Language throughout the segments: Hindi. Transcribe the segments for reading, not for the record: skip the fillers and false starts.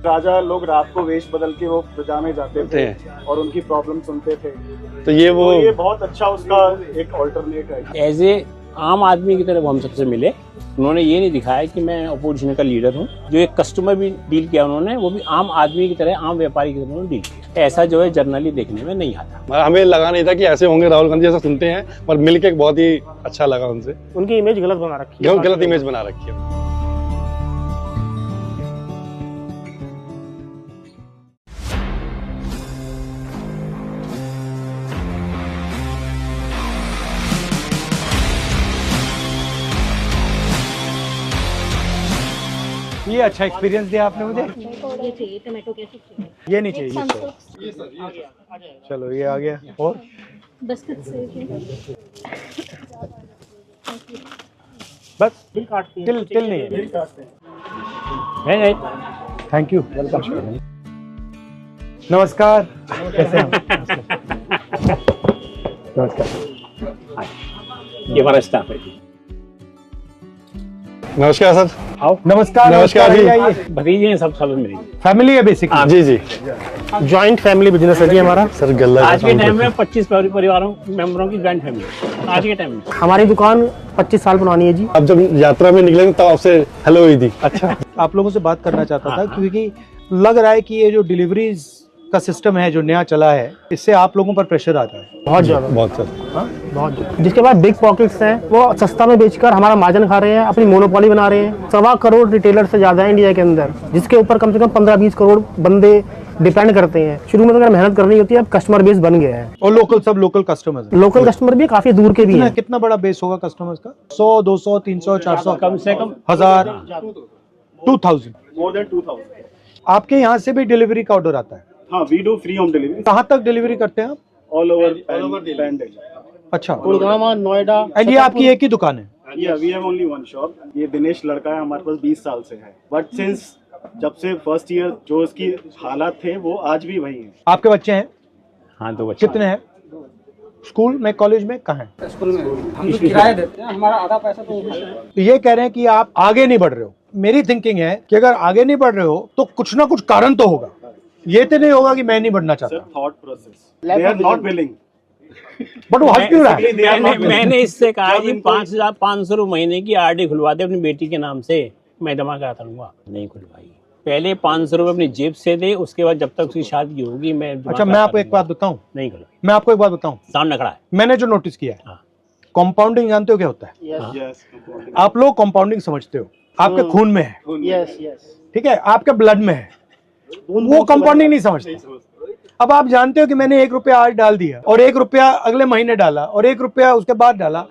राजा लोग रात को वेश बदल के वो प्रजा में जाते थे और उनकी प्रॉब्लम सुनते थे। तो ये बहुत अच्छा उसका एक ऑल्टरनेट है। एज ए आम आदमी की तरह वो हम सबसे मिले। उन्होंने ये नहीं दिखाया कि मैं अपोजिशन का लीडर हूँ। जो एक कस्टमर भी डील किया उन्होंने, वो भी आम आदमी की तरह, आम व्यापारी की तरह उन्होंने डील किया। ऐसा जो है जर्नली देखने में नहीं आता। हमें लगा नहीं था कि ऐसे होंगे राहुल गांधी, ऐसा सुनते हैं, पर मिलके बहुत ही अच्छा लगा उनसे। उनकी इमेज गलत बना रखी है, गलत इमेज बना रखी है। ये अच्छा एक्सपीरियंस दिया आपने मुझे। ये चाहिए टमाटो केचप चाहिए। ये नहीं चाहिए, ये चाहिए। चलो ये आ गया। और बिस्किट से बस तिल काटते हैं। तिल नहीं है। Thank you, welcome. नमस्कार, कैसे हैं? नमस्कार। ये हमारा स्टाफ है। नमस्कार सर। आओ। नमस्कार। नमस्कार जी। भतीजे हैं सब मेरी फैमिली है बेसिकली। जी। जॉइंट फैमिली बिजनेस है जी हमारा। सर गल्ला आज के टाइम में 25 परिवारों मेंबरों की जॉइंट फैमिली आज के टाइम में। हमारी दुकान 25 साल पुरानी है जी। अब जब यात्रा में निकलेंगे तब आपसे हेलो हुई थी। अच्छा, आप लोगों से बात करना चाहता था क्योंकि लग रहा है कि ये जो डिलीवरीज का सिस्टम है जो नया चला है, इससे आप लोगों पर प्रेशर आता है बहुत ज्यादा। बहुत सर, बहुत ज्यादा। जिसके बाद बिग पॉकेट्स हैं, वो सस्ता में बेचकर हमारा मार्जिन खा रहे हैं, अपनी मोनोपोली बना रहे हैं। 1.25 करोड़ रिटेलर से ज्यादा है इंडिया के अंदर, जिसके ऊपर कम से कम 15-20 करोड़ बंदे डिपेंड करते हैं। शुरू में तो अगर मेहनत करनी होती है, अब कस्टमर बेस बन गया है। और सब लोकल कस्टमर्स, लोकल कस्टमर भी काफी दूर के भी हैं। कितना बड़ा बेस होगा कस्टमर्स का? 100, 200, 300, 400, कम से कम 1000, 2000, मोर देन 2000। आपके यहाँ से भी डिलीवरी का ऑर्डर आता है? हाँ, we do free home delivery. कहाँ तक डिलीवरी करते हैं आप? All over Delhi. अच्छा, गुड़गांव, नोएडा। एंड ये आपकी एक ही दुकान है? Yeah, we have only one shop. ये दिनेश लड़का है, हमारे पास 20 साल से है। बट सिंस जब से फर्स्ट ईयर जो उसकी हालात थे वो आज भी वही है। आपके बच्चे हैं? हाँ, 2 बच्चे। कितने हैं? स्कूल में, कॉलेज में, कहाँ हैं? स्कूल में हम तो किराया देते हैं, हमारा आधा पैसा तो तो ये कह रहे हैं कि आप आगे नहीं बढ़ रहे हो। मेरी थिंकिंग है कि अगर आगे नहीं बढ़ रहे हो तो कुछ ना कुछ कारण तो होगा। ये तो नहीं होगा कि मैं नहीं बढ़ना चाहता। Thought process, they are not willing. But वो हंस क्यों रहा है? मैंने इससे कहा जी 5,500 रुपये महीने की आरडी खुलवा दे अपनी बेटी के नाम से, मैं जमा कराता रहूंगा। नहीं खुलवाई। पहले 500 रुपये अपनी जेब से दे, उसके बाद जब तक उसकी शादी होगी मैं। अच्छा, मैं आपको एक बात बताऊं? नहीं खुलवाई। मैं आपको एक बात बताऊं, सामने खड़ा है। मैंने जो नोटिस किया है, कंपाउंडिंग जानते हो क्या होता है? आप लोग कंपाउंडिंग समझते हो, आपके खून में है, ठीक है, आपके ब्लड में है। वो कंपाउंडिंग नहीं समझते। अब आप जानते हो कि मैंने 1 रुपया आज डाल दिया और 1 रुपया अगले महीने डाला और 1 रुपया उसके बाद डाला,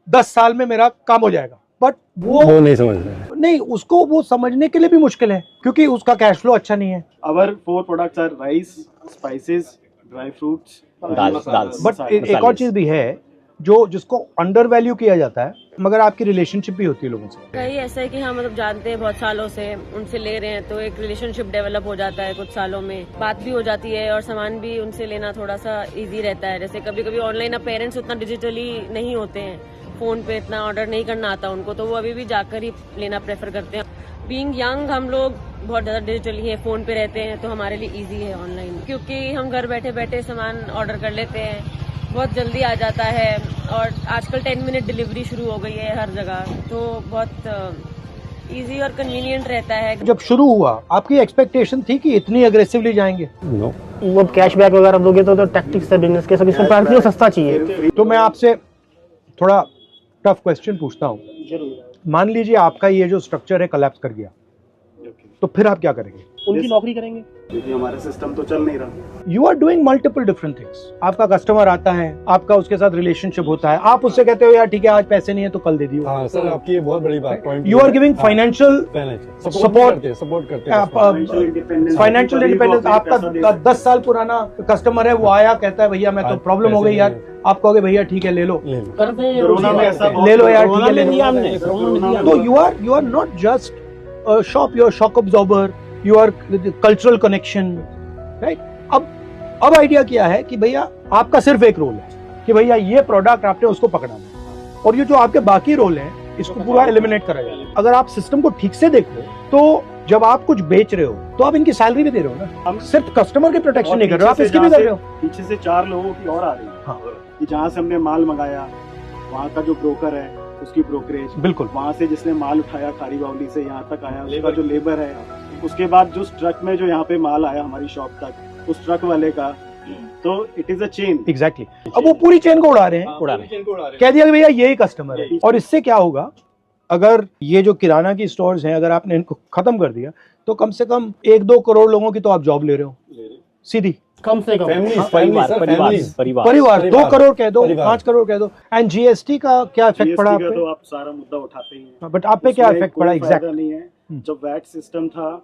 10 साल में मेरा काम हो जाएगा। बट वो नहीं समझ रहे। नहीं, उसको वो समझने के लिए भी मुश्किल है क्योंकि उसका कैश फ्लो अच्छा नहीं है। Our 4 products are rice, spices, dry fruits, dal. But एक और चीज भी है जिसको अंडर वैल्यू किया जाता है, मगर आपकी रिलेशनशिप भी होती है लोगों से। कहीं ऐसा है कि हाँ, मतलब जानते हैं बहुत सालों से, उनसे ले रहे हैं तो एक रिलेशनशिप डेवलप हो जाता है। कुछ सालों में बात भी हो जाती है और सामान भी उनसे लेना थोड़ा सा इजी रहता है। जैसे कभी कभी ऑनलाइन अब पेरेंट्स उतना डिजिटली नहीं होते हैं, फोन पे इतना ऑर्डर नहीं करना आता उनको, तो वो अभी भी जाकर ही लेना प्रेफर करते हैं। बीइंग यंग हम लोग बहुत ज्यादा डिजिटली है, फोन पे रहते हैं, तो हमारे लिए इजी है ऑनलाइन, क्योंकि हम घर बैठे बैठे सामान ऑर्डर कर लेते हैं, बहुत जल्दी आ जाता है। और आजकल 10 मिनट डिलीवरी शुरू हो गई है हर जगह, तो बहुत इजी और कन्वीनियंट रहता है। जब शुरू हुआ आपकी एक्सपेक्टेशन थी कि इतनी अग्रेसिवली जाएंगे? नो। वो कैशबैक वगैरह दोगे तो टैक्टिक्स है बिजनेस के, सब इसमें प्राइस सस्ता चाहिए। तो मैं आपसे थोड़ा टफ क्वेश्चन पूछता हूँ। मान लीजिए आपका ये जो स्ट्रक्चर है कोलैप्स कर गया, तो फिर आप क्या करेंगे? उनकी नौकरी करेंगे क्योंकि हमारा सिस्टम तो चल नहीं रहा। You are doing multiple different things. आपका कस्टमर आता है, आपका उसके साथ रिलेशनशिप होता है, आप उससे कहते हो यार ठीक है आज पैसे नहीं है तो कल दे दियो। हाँ सर, आपकी ये बहुत बड़ी बात point. You are giving financial support करते हैं। Financial independence. आपका 10 साल पुराना कस्टमर है, वो आया कहता है भैया मैं तो प्रॉब्लम हो गई यार, आप कहोगे भैया ठीक है ले लो, कोरोना में ऐसा ले लो यार ठीक है ले लो। तो you are not just shop, you are shock absorber, you are cultural connection, right? अब आइडिया क्या है कि भैया आपका सिर्फ एक रोल है कि भैया ये प्रोडक्ट आपने उसको पकड़ाना है, और ये जो आपके बाकी रोल हैं इसको पूरा एलिमिनेट करा जाए। अगर आप सिस्टम को ठीक से देखो तो जब आप कुछ बेच रहे हो तो आप इनकी सैलरी भी दे रहे हो ना, हम सिर्फ कस्टमर की प्रोटेक्शन नहीं कर रहे हो, आप इसकी भी कर रहे हो। पीछे से 4 लोगों की और आ रही है। हाँ। कि जहाँ से हमने माल मंगाया वहाँ का जो ब्रोकर है उसकी ब्रोकरेज, बिल्कुल, वहाँ से जिसने माल उठाया खारी बावली से यहाँ तक आया उसका जो लेबर है, उसके बाद जो ट्रक में जो यहाँ पे माल आया हमारी शॉप तक उस ट्रक वाले का, तो it is a chain. Exactly. अब वो पूरी चेन को उड़ा रहे हैं, कह दिया कि भैया यही कस्टमर है। और इससे क्या होगा, अगर ये जो किराना की स्टोर्स हैं अगर आपने इनको खत्म कर दिया तो कम से कम 1-2 करोड़ लोगों की तो आप जॉब ले रहे हो सीधी, कम से कम परिवार 2 करोड़ कह दो, 5 करोड़ कह दो। एंड जीएसटी का क्या इफेक्ट पड़ा आप पे? तो आप सारा मुद्दा उठाते ही हैं, बट आप पे क्या इफेक्ट पड़ा एग्जैक्ट? नहीं है, जब वैट सिस्टम था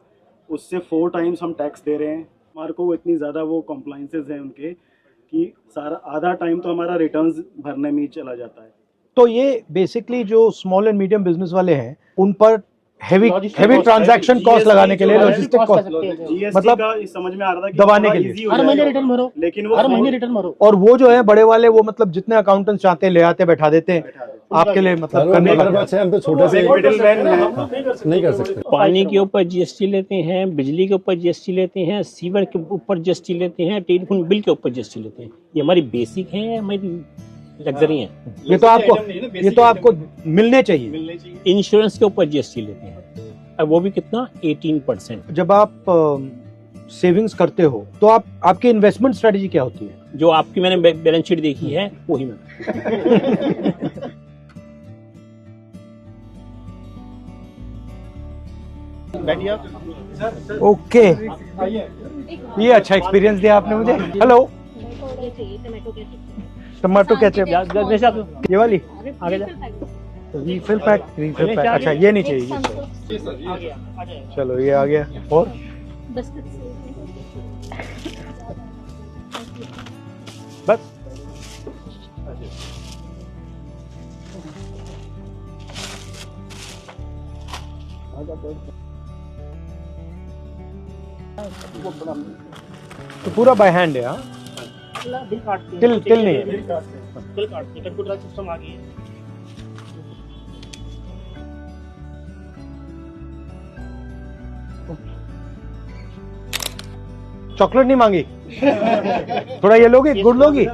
उससे 4 टाइम्स हम टैक्स दे रहे हैं। हमारे को इतनी ज्यादा वो कॉम्प्लाइंसेस हैं उनके कि सारा आधा टाइम तो हमारा रिटर्न्स भरने में ही चला जाता है। तो ये बेसिकली जो स्मॉल एंड मीडियम बिजनेस वाले हैं उन पर हेवी ट्रांजैक्शन कॉस्ट लगाने के लिए, लॉजिस्टिक कॉस्ट, मतलब समझ में आ रहा था कि दबाने के लिए हर महीने रिटर्न भरो, लेकिन वो हर महीने रिटर्न भरो। और वो जो है बड़े वाले वो मतलब जितने अकाउंटेंट चाहते हैं ले आते बैठा देते हैं आपके लिए, मतलब करने का हम तो छोटे से नहीं कर सकते। पानी के ऊपर जीएसटी लेते हैं, बिजली के ऊपर जीएसटी लेते हैं, सीवर के ऊपर जीएसटी लेते हैं, टेलीफोन बिल के ऊपर जीएसटी लेते हैं। ये हमारी बेसिक है, हमारी लग्जरी है। ये तो आपको मिलने चाहिए। इंश्योरेंस के ऊपर जीएसटी लेते हैं, अब वो भी कितना 18%। जब आप सेविंग्स करते हो तो आपकी इन्वेस्टमेंट स्ट्रेटजी क्या होती है? जो आपकी मैंने बैलेंस शीट देखी है वही मैं ओके, ये अच्छा एक्सपीरियंस दिया आपने मुझे। हेलो, ये चाहिए टमाटो केचप। टमाटो केचप, ये वाली आगे जा। रीफिल पैक, अच्छा ये नहीं चाहिए। चलो ये आ गया। और बिस्किट बस तो पूरा बाय हैंड है। हाँ, तिल नहीं है। कंप्यूटर सिस्टम आ गई है। चॉकलेट नहीं मांगी? थोड़ा ये लोगी, गुड़ लोगी?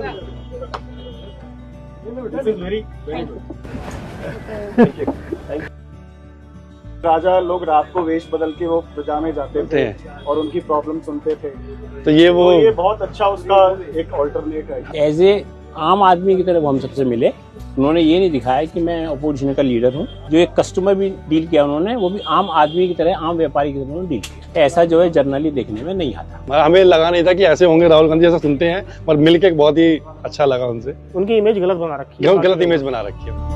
राजा लोग रात को वेश बदल के वो प्रजा में जाते थे और उनकी प्रॉब्लम सुनते थे, तो ये बहुत अच्छा उसका एक ऑल्टरनेट है। एज ए आम आदमी की तरह वो हम सबसे मिले। उन्होंने ये नहीं दिखाया कि मैं अपोजिशन का लीडर हूँ। जो एक कस्टमर भी डील किया उन्होंने, वो भी आम आदमी की तरह, आम व्यापारी की तरह उन्होंने डील किया। ऐसा जो है जर्नली देखने में नहीं आता। हमें लगा नहीं था कि ऐसे होंगे राहुल गांधी, ऐसा सुनते हैं, पर मिलके बहुत ही अच्छा लगा उनसे। उनकी इमेज गलत बना रखी है, गलत इमेज बना रखी है।